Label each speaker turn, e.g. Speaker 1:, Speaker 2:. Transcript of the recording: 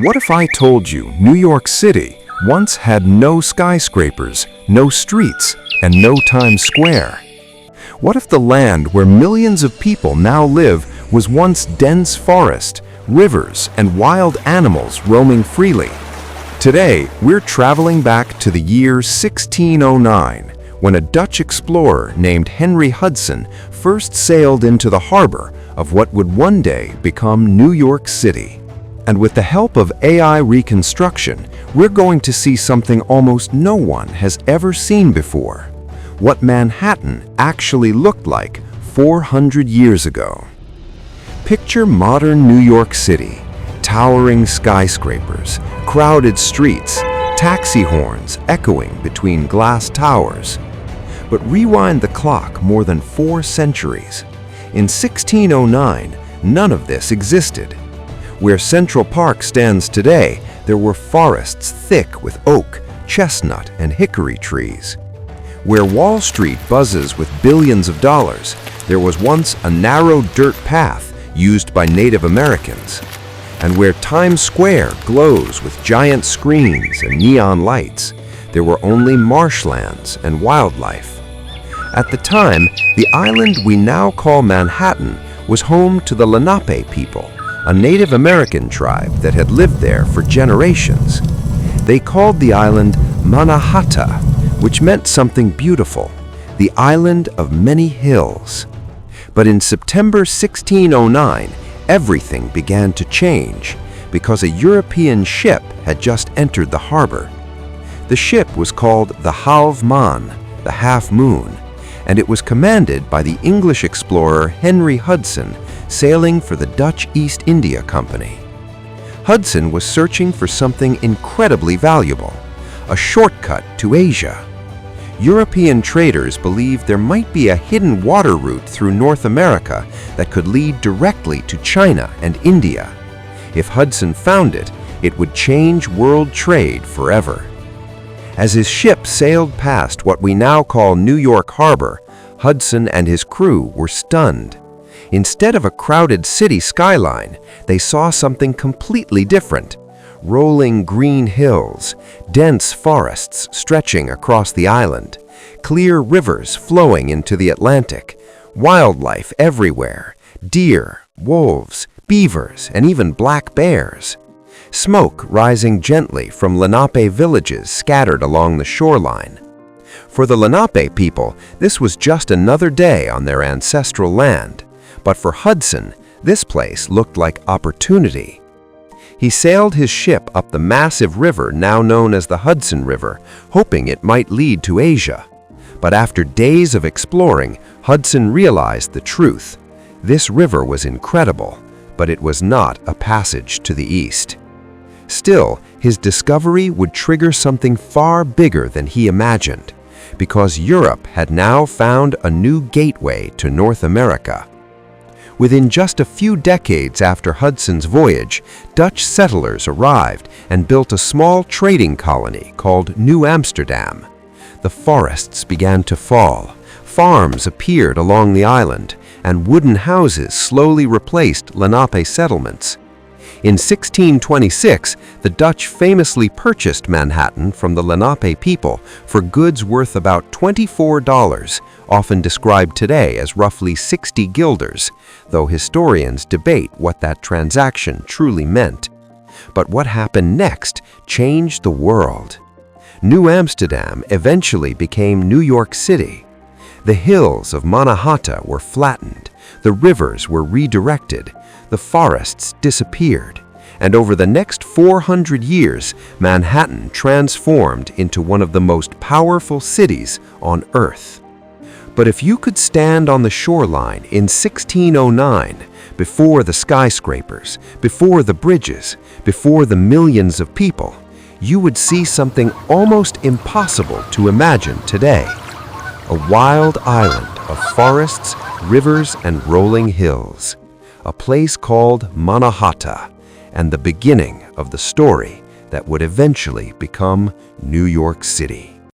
Speaker 1: What if I told you New York City once had no skyscrapers, no streets, and no Times Square? What if the land where millions of people now live was once dense forest, rivers, and wild animals roaming freely? Today, we're traveling back to the year 1609, when a Dutch explorer named Henry Hudson first sailed into the harbor of what would one day become New York City. And with the help of AI reconstruction, we're going to see something almost no one has ever seen before: what Manhattan actually looked like 400 years ago. Picture modern New York City, towering skyscrapers, crowded streets, taxi horns echoing between glass towers. But rewind the clock more than 4 centuries. In 1609, none of this existed. Where Central Park stands today, there were forests thick with oak, chestnut, and hickory trees. Where Wall Street buzzes with billions of dollars, there was once a narrow dirt path used by Native Americans. And where Times Square glows with giant screens and neon lights, there were only marshlands and wildlife. At the time, the island we now call Manhattan was home to the Lenape people, a Native American tribe that had lived there for generations. They called the island Mannahatta, which meant something beautiful, the island of many hills. But in September 1609, everything began to change because a European ship had just entered the harbor. The ship was called the Halve Maan, the Half Moon, and it was commanded by the English explorer Henry Hudson, sailing for the Dutch East India Company. Hudson was searching for something incredibly valuable, a shortcut to Asia. European traders believed there might be a hidden water route through North America that could lead directly to China and India. If Hudson found it, it would change world trade forever. As his ship sailed past what we now call New York Harbor, Hudson and his crew were stunned. Instead of a crowded city skyline, they saw something completely different: rolling green hills, dense forests stretching across the island, clear rivers flowing into the Atlantic, wildlife everywhere: deer, wolves, beavers, and even black bears. Smoke rising gently from Lenape villages scattered along the shoreline. For the Lenape people, this was just another day on their ancestral land. But for Hudson, this place looked like opportunity. He sailed his ship up the massive river now known as the Hudson River, hoping it might lead to Asia. But after days of exploring, Hudson realized the truth. This river was incredible, but it was not a passage to the east. Still, his discovery would trigger something far bigger than he imagined, because Europe had now found a new gateway to North America. Within just a few decades after Hudson's voyage, Dutch settlers arrived and built a small trading colony called New Amsterdam. The forests began to fall, farms appeared along the island, and wooden houses slowly replaced Lenape settlements. In 1626, the Dutch famously purchased Manhattan from the Lenape people for goods worth about $24, often described today as roughly 60 guilders, though historians debate what that transaction truly meant. But what happened next changed the world. New Amsterdam eventually became New York City. The hills of Mannahatta were flattened, the rivers were redirected, the forests disappeared, and over the next 400 years, Manhattan transformed into one of the most powerful cities on Earth. But if you could stand on the shoreline in 1609, before the skyscrapers, before the bridges, before the millions of people, you would see something almost impossible to imagine today: a wild island of forests, rivers, and rolling hills. A place called Mannahatta, and the beginning of the story that would eventually become New York City.